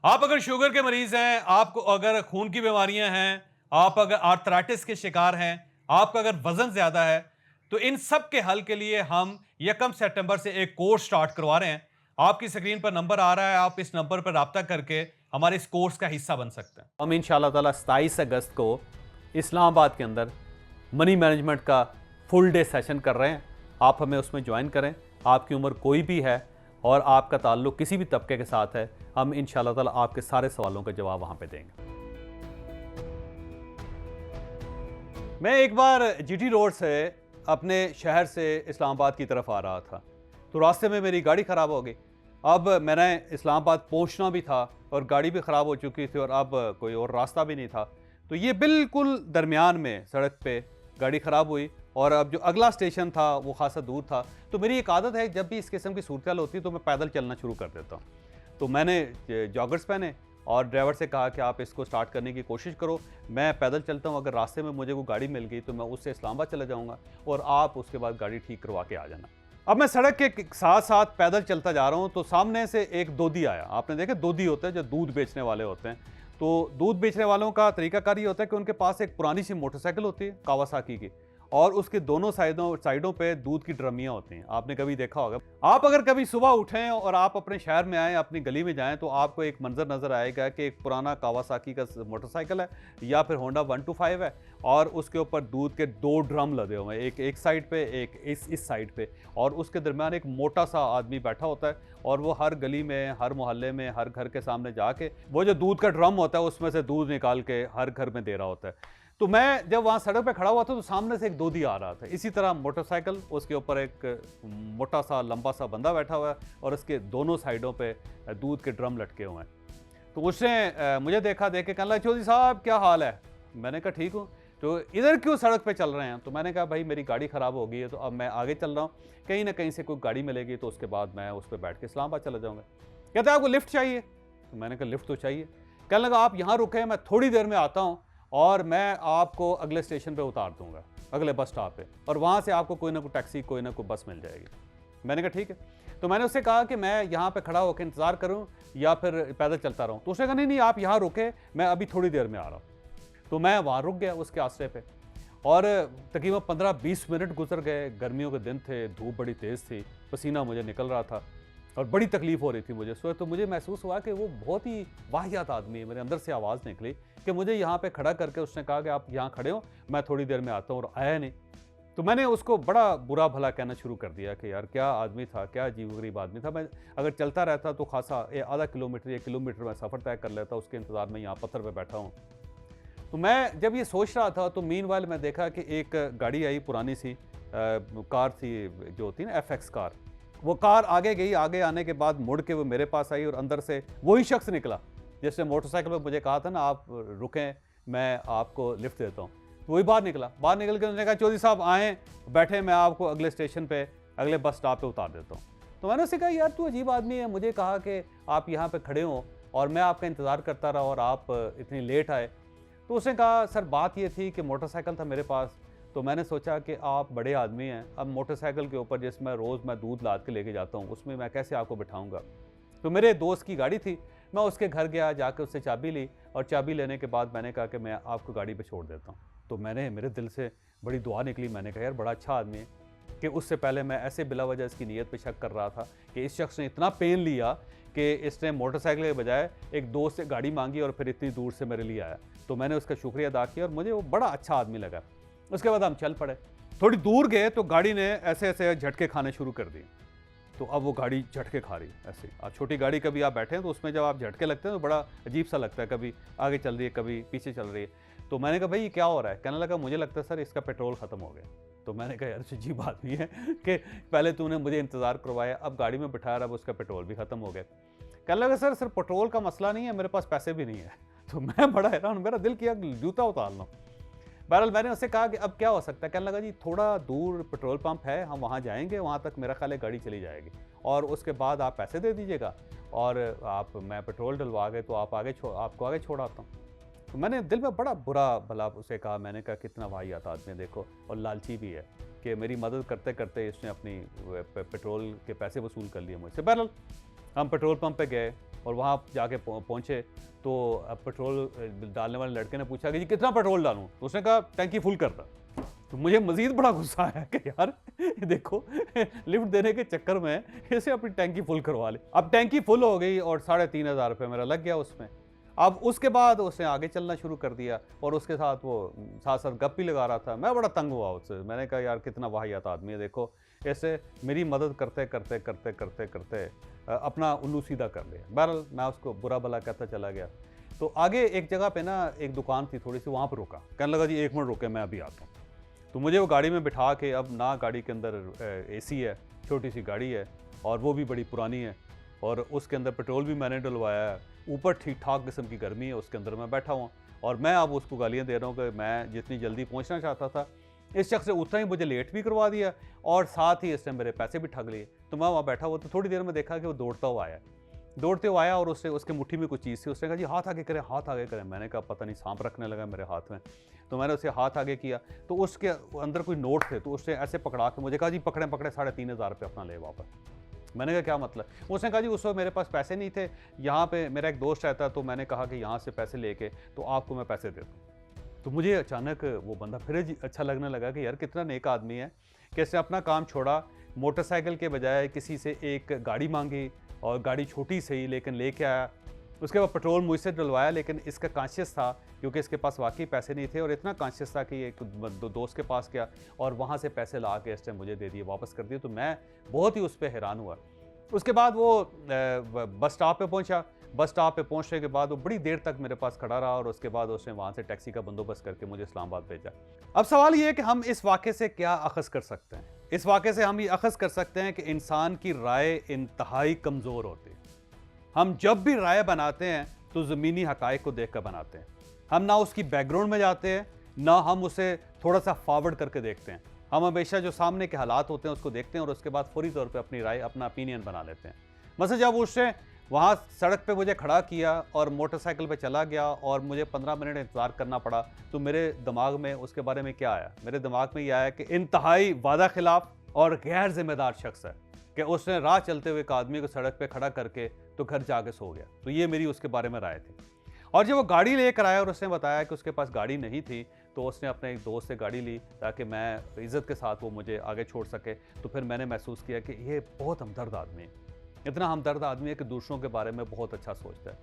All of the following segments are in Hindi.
आप अगर शुगर के मरीज हैं, आपको अगर खून की बीमारियां हैं, आप अगर आर्थराइटिस के शिकार हैं, आपका अगर वजन ज्यादा है, तो इन सब के हल के लिए हम 1 सितंबर से एक कोर्स स्टार्ट करवा रहे हैं। आपकी स्क्रीन पर नंबर आ रहा है, आप इस नंबर पर राब्ता करके हमारे इस कोर्स का हिस्सा बन सकते हैं। हम इंशाल्लाह ताला 27 अगस्त को इस्लामाबाद के अंदर मनी मैनेजमेंट का फुल डे सेशन कर रहे हैं। आप हमें उसमें ज्वाइन करें। आपकी उम्र कोई भी है और आपका ताल्लुक किसी भी तबके के साथ है, हम इंशाल्लाह ताला आपके सारे सवालों का जवाब वहाँ पे देंगे। मैं एक बार जीटी रोड से अपने शहर से इस्लामाबाद की तरफ आ रहा था, तो रास्ते में मेरी गाड़ी ख़राब हो गई। अब मैंने इस्लामाबाद पहुंचना भी था और गाड़ी भी ख़राब हो चुकी थी और अब कोई और रास्ता भी नहीं था। तो ये बिल्कुल दरमियान में सड़क पे गाड़ी ख़राब हुई और अब जो अगला स्टेशन था वो खासा दूर था। तो मेरी एक आदत है, जब भी इस किस्म की सूरत होती है तो मैं पैदल चलना शुरू कर देता हूँ। तो मैंने जॉगर्स पहने और ड्राइवर से कहा कि आप इसको स्टार्ट करने की कोशिश करो, मैं पैदल चलता हूँ, अगर रास्ते में मुझे कोई गाड़ी मिल गई तो मैं उससे इस्लामाबाद चला जाऊँगा और आप उसके बाद गाड़ी ठीक करवा के आ जाना। अब मैं सड़क के साथ साथ पैदल चलता जा रहा हूँ, तो सामने से एक दोधी आया। आपने देखा दोधी होते हैं जो दूध बेचने वाले होते हैं। तो दूध बेचने वालों का तरीकाकार ये होता है कि उनके पास एक पुरानी सी मोटरसाइकिल होती है कावासाकी की, और उसके दोनों साइडों पे दूध की ड्रमियाँ होती हैं। आपने कभी देखा होगा। आप अगर कभी सुबह उठें और आप अपने शहर में आएँ, अपनी गली में जाएँ, तो आपको एक मंज़र नज़र आएगा कि एक पुराना कावासाकी का मोटरसाइकिल है या फिर होंडा 125 है और उसके ऊपर दूध के 2 ड्रम लदे हुए हैं, एक एक साइड पे, एक इस साइड पे, और उसके दरमियान एक मोटा सा आदमी बैठा होता है और वो हर गली में, हर मोहल्ले में, हर घर के सामने जाके वो जो दूध का ड्रम होता है उसमें से दूध निकाल के हर घर में दे रहा होता है। तो मैं जब वहाँ सड़क पे खड़ा हुआ था तो सामने से एक दोधी आ रहा था, इसी तरह मोटरसाइकिल, उसके ऊपर एक मोटा सा लंबा सा बंदा बैठा हुआ है और उसके दोनों साइडों पे दूध के ड्रम लटके हुए हैं। तो उसने मुझे देखा, देख के कहने लगा, चौधरी साहब क्या हाल है? मैंने कहा ठीक हूँ। तो इधर क्यों सड़क पे चल रहे हैं? तो मैंने कहा भाई मेरी गाड़ी ख़राब हो गई है, तो अब मैं आगे चल रहा हूँ, कहीं ना कहीं से कोई गाड़ी मिलेगी तो उसके बाद मैं उस पर बैठ के इस्लामाबाद चला जाऊँगा। कहते हैं आपको लिफ्ट चाहिए? तो मैंने कहा लिफ्ट तो चाहिए। कहने लगा आप यहाँ रुके, मैं थोड़ी देर में आता हूँ और मैं आपको अगले स्टेशन पे उतार दूंगा, अगले बस स्टॉप पे, और वहाँ से आपको कोई ना कोई टैक्सी, कोई ना कोई बस मिल जाएगी। मैंने कहा ठीक है। तो मैंने उससे कहा कि मैं यहाँ पे खड़ा होकर इंतज़ार करूँ या फिर पैदल चलता रहूँ? तो उसने कहा नहीं नहीं, आप यहाँ रुके, मैं अभी थोड़ी देर में आ रहा हूँ। तो मैं वहाँ रुक गया उसके आश्रय पे और तकरीबन 15-20 मिनट गुजर गए। गर्मियों के दिन थे, धूप बड़ी तेज़ थी, पसीना मुझे निकल रहा था और बड़ी तकलीफ़ हो रही थी मुझे। तो मुझे महसूस हुआ कि वो बहुत ही वाहियात आदमी है। मेरे अंदर से आवाज़ निकली कि मुझे यहाँ पे खड़ा करके उसने कहा कि आप यहाँ खड़े हो, मैं थोड़ी देर में आता हूँ, और आया नहीं। तो मैंने उसको बड़ा बुरा भला कहना शुरू कर दिया कि यार क्या आदमी था, क्या अजीब-ओ-गरीब आदमी था। मैं अगर चलता रहता तो खासा आधा किलोमीटर या किलोमीटर मैं सफ़र तय कर लेता, उसके इंतज़ार में यहाँ पत्थर पे बैठा हूँ। तो मैं जब ये सोच रहा था तो मीनवाइल मैं देखा कि एक गाड़ी आई, पुरानी सी कार थी जो होती है ना एफएक्स कार। वो कार आगे गई, आगे आने के बाद मुड़ के वो मेरे पास आई और अंदर से वही शख्स निकला जिसने मोटरसाइकिल पे मुझे कहा था ना आप रुकें, मैं आपको लिफ्ट देता हूँ। तो वही बाहर निकला। बाहर निकल के उन्होंने कहा चौधरी साहब आएँ, बैठे, मैं आपको अगले स्टेशन पे, अगले बस स्टॉप पे उतार देता हूँ। तो मैंने उससे कहा यार तू अजीब आदमी है, मुझे कहा कि आप यहाँ पे खड़े हो और मैं आपका इंतज़ार करता रहा और आप इतनी लेट आए। तो उसने कहा सर बात ये थी कि मोटरसाइकिल था मेरे पास, तो मैंने सोचा कि आप बड़े आदमी हैं, अब मोटरसाइकिल के ऊपर जिसमें रोज़ मैं दूध लाद के लेके जाता हूँ उसमें मैं कैसे आपको बिठाऊंगा। तो मेरे दोस्त की गाड़ी थी, मैं उसके घर गया, जाकर उससे चाबी ली और चाबी लेने के बाद मैंने कहा कि मैं आपको गाड़ी पे छोड़ देता हूँ। तो मेरे दिल से बड़ी दुआ निकली। मैंने कहा यार बड़ा अच्छा आदमी है कि उससे पहले मैं ऐसे बिला वजह इसकी नीयत पे शक कर रहा था कि इस शख्स ने इतना पेन लिया कि इसने मोटरसाइकिल के बजाय एक दोस्त से गाड़ी मांगी और फिर इतनी दूर से मेरे लिए आया। तो मैंने उसका शुक्रिया अदा किया और मुझे वो बड़ा अच्छा आदमी लगा। उसके बाद हम चल पड़े। थोड़ी दूर गए तो गाड़ी ने ऐसे ऐसे झटके खाने शुरू कर दिए। तो अब वो गाड़ी झटके खा रही है ऐसे। अब छोटी गाड़ी कभी आप बैठे हैं तो उसमें जब आप झटके लगते हैं तो बड़ा अजीब सा लगता है, कभी आगे चल रही है कभी पीछे चल रही है। तो मैंने कहा भाई ये क्या हो रहा है? कहने लगा मुझे लगता है सर इसका पेट्रोल ख़त्म हो गया। तो मैंने कहा यार अजीब आदमी है कि पहले तूने मुझे इंतज़ार करवाया, अब गाड़ी में बिठाया, अब उसका पेट्रोल भी ख़त्म हो गया। कहने लगा सर सिर्फ पेट्रोल का मसला नहीं है, मेरे पास पैसे भी नहीं है। तो मैं बड़ा हैरान, मेरा दिल किया जूता उतार लो। बहरहाल मैंने उससे कहा कि अब क्या हो सकता है? कहने लगा जी थोड़ा दूर पेट्रोल पंप है, हम वहाँ जाएंगे, वहाँ तक मेरा ख्याल है गाड़ी चली जाएगी और उसके बाद आप पैसे दे दीजिएगा और आप मैं पेट्रोल डलवा के तो आपको आगे छोड़ आता हूँ। तो मैंने दिल में बड़ा बुरा भला उसे कहा। मैंने कहा कितना वाहियात आदमी है देखो, और लालची भी है कि मेरी मदद करते करते इसने अपनी पेट्रोल के पैसे वसूल कर लिए मुझसे। बहरहाल हम पेट्रोल पंप पे गए और वहाँ जाके पहुँचे तो पेट्रोल डालने वाले लड़के ने पूछा कि जी कितना पेट्रोल डालूं? तो उसने कहा टैंकी फुल कर दो। तो मुझे मज़ीद बड़ा गुस्सा आया कि यार देखो लिफ्ट देने के चक्कर में ऐसे अपनी टैंकी फुल करवा ले। अब टैंकी फुल हो गई और 3,500 रुपये मेरा लग गया उसमें। अब उसके बाद उसने आगे चलना शुरू कर दिया और उसके साथ वो साथ साथ गप भी लगा रहा था। मैं बड़ा तंग हुआ उससे। मैंने कहा यार कितना वाहियात आदमी है, देखो ऐसे मेरी मदद करते करते करते करते करते अपना उल्लू सीधा कर लिया। बहरहाल मैं उसको बुरा भला कहता चला गया। तो आगे एक जगह पे ना एक दुकान थी थोड़ी सी, वहाँ पर रुका। कहने लगा जी 1 मिनट रुके, मैं अभी आता हूँ। तो मुझे वो गाड़ी में बिठा के, अब ना गाड़ी के अंदर एसी है, छोटी सी गाड़ी है और वो भी बड़ी पुरानी है और उसके अंदर पेट्रोल भी मैंने डलवाया है, ऊपर ठीक ठाक किस्म की गर्मी है, उसके अंदर मैं बैठा हुआ और मैं अब उसको गालियाँ दे रहा हूँ कि मैं जितनी जल्दी पहुँचना चाहता था इस शख्स से उतना ही मुझे लेट भी करवा दिया और साथ ही इसने मेरे पैसे भी ठग लिए। तो मैं वहाँ बैठा हुआ तो थोड़ी देर में देखा कि वो दौड़ता हुआ आया और उसके मुट्ठी में कुछ चीज़ थी। उसने कहा जी हाथ आगे करें, हाथ आगे करें। मैंने कहा पता नहीं सांप रखने लगा मेरे हाथ में। तो मैंने उसे हाथ आगे किया तो उसके अंदर कोई नोट थे, तो उसने ऐसे पकड़ा के मुझे कहा जी पकड़े 3,500 रुपये अपना ले वापस। मैंने कहा क्या मतलब? उसने कहा जी उस वक्त मेरे पास पैसे नहीं थे, यहाँ पे मेरा एक दोस्त रहता तो मैंने कहा कि यहाँ से पैसे लेके तो आपको मैं पैसे दे दूँ। तो मुझे अचानक वो बंदा फिर अच्छा लगने लगा कि यार कितना नेक आदमी है कि इसने अपना काम छोड़ा, मोटरसाइकिल के बजाय किसी से एक गाड़ी मांगी और गाड़ी छोटी सही लेकिन लेके आया। उसके बाद पेट्रोल मुझसे डलवाया, लेकिन इसका कॉन्शियस था क्योंकि इसके पास वाकई पैसे नहीं थे और इतना कॉन्शियस था कि एक दोस्त के पास गया और वहाँ से पैसे ला के इसने मुझे दे दिए, वापस कर दिए। तो मैं बहुत ही उस पर हैरान हुआ। उसके बाद वो बस स्टॉप पे पहुंचा। बस स्टॉप पे पहुंचने के बाद वो बड़ी देर तक मेरे पास खड़ा रहा और उसके बाद उसने वहाँ से टैक्सी का बंदोबस्त करके मुझे इस्लामाबाद भेजा। अब सवाल ये है कि हम इस वाक़े से क्या अख़ज़ कर सकते हैं? इस वाक़े से हम ये अख़ज़ कर सकते हैं कि इंसान की राय इंतहाई कमज़ोर होती है। हम जब भी राय बनाते हैं तो ज़मीनी हक़ाइक़ को देख कर बनाते हैं। हम ना उसकी बैकग्राउंड में जाते हैं, ना हम उसे थोड़ा सा फॉरवर्ड करके देखते हैं। हम हमेशा जो सामने के हालात होते हैं उसको देखते हैं और उसके बाद फौरी तौर पे अपनी राय, अपना ओपिनियन बना लेते हैं। मसलन जब उसने वहाँ सड़क पे मुझे खड़ा किया और मोटरसाइकिल पे चला गया और मुझे 15 मिनट इंतज़ार करना पड़ा, तो मेरे दिमाग में उसके बारे में क्या आया? मेरे दिमाग में यह आया कि इंतहाई वादा खिलाफ और गैर जिम्मेदार शख्स है कि उसने राह चलते हुए एक आदमी को सड़क पे खड़ा करके तो घर जाके सो गया। तो ये मेरी उसके बारे में राय थी। और जब वो गाड़ी लेकर आया और उसने बताया कि उसके पास गाड़ी नहीं थी, तो उसने अपने एक दोस्त से गाड़ी ली ताकि मैं इज़्ज़त के साथ वो मुझे आगे छोड़ सके। तो फिर मैंने महसूस किया कि ये बहुत हमदर्द आदमी है, इतना हमदर्द आदमी है कि दूसरों के बारे में बहुत अच्छा सोचता है।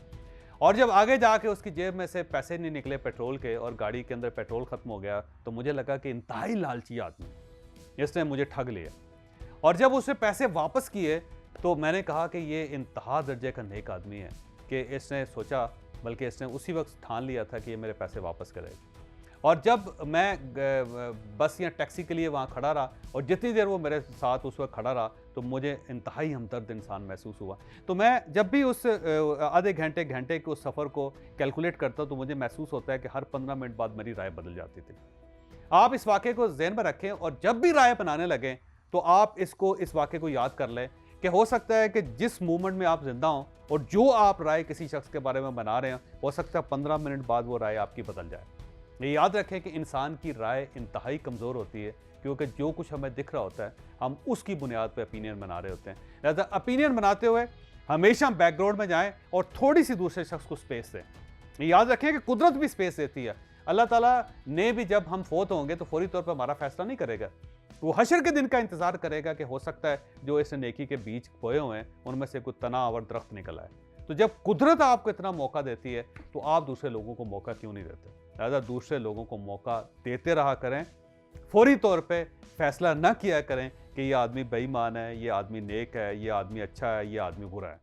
और जब आगे जाके उसकी जेब में से पैसे नहीं निकले पेट्रोल के और गाड़ी के अंदर पेट्रोल ख़त्म हो गया, तो मुझे लगा कि इंतहाई लालची आदमी, इसने मुझे ठग लिया। और जब उसने पैसे वापस किए तो मैंने कहा कि ये इंतहा दर्जे का नेक आदमी है कि इसने सोचा, बल्कि इसने उसी वक्त ठान लिया था कि ये मेरे पैसे वापस करेगा। और जब मैं बस या टैक्सी के लिए वहाँ खड़ा रहा और जितनी देर वो मेरे साथ उस वक्त खड़ा रहा, तो मुझे इंतहाई हमदर्द इंसान महसूस हुआ। तो मैं जब भी उस आधे घंटे के उस सफ़र को कैलकुलेट करता तो मुझे महसूस होता है कि हर 15 मिनट बाद मेरी राय बदल जाती थी। आप इस वाक़े को ज़हन में रखें और जब भी राय बनाने लगें तो आप इस वाक़े को याद कर लें कि हो सकता है कि जिस मूवमेंट में आप जिंदा हों और जो आप राय किसी शख्स के बारे में बना रहे हैं, हो सकता है 15 मिनट बाद वो राय आपकी बदल जाए। ये याद रखें कि इंसान की राय इंतहाई कमज़ोर होती है क्योंकि जो कुछ हमें दिख रहा होता है हम उसकी बुनियाद पर ओपिनियन बना रहे होते हैं। लिहाजा ओपिनियन बनाते हुए हमेशा बैकग्राउंड में जाएं और थोड़ी सी दूसरे शख्स को स्पेस दें। ये याद रखें कि कुदरत भी स्पेस देती है। अल्लाह ताला ने भी जब हम फोत होंगे तो फौरी तौर पर हमारा फैसला नहीं करेगा, वो हशर के दिन का इंतज़ार करेगा कि हो सकता है जो इस नेकी के बीज बोए हुए हैं उनमें से कुछ तना और दरख्त निकल आए। तो जब कुदरत आपको इतना मौका देती है तो आप दूसरे लोगों को मौका क्यों नहीं देते? लिहाजा दूसरे लोगों को मौका देते रहा करें, फौरी तौर पे फैसला न किया करें कि ये आदमी बेईमान है, ये आदमी नेक है, ये आदमी अच्छा है, ये आदमी बुरा है।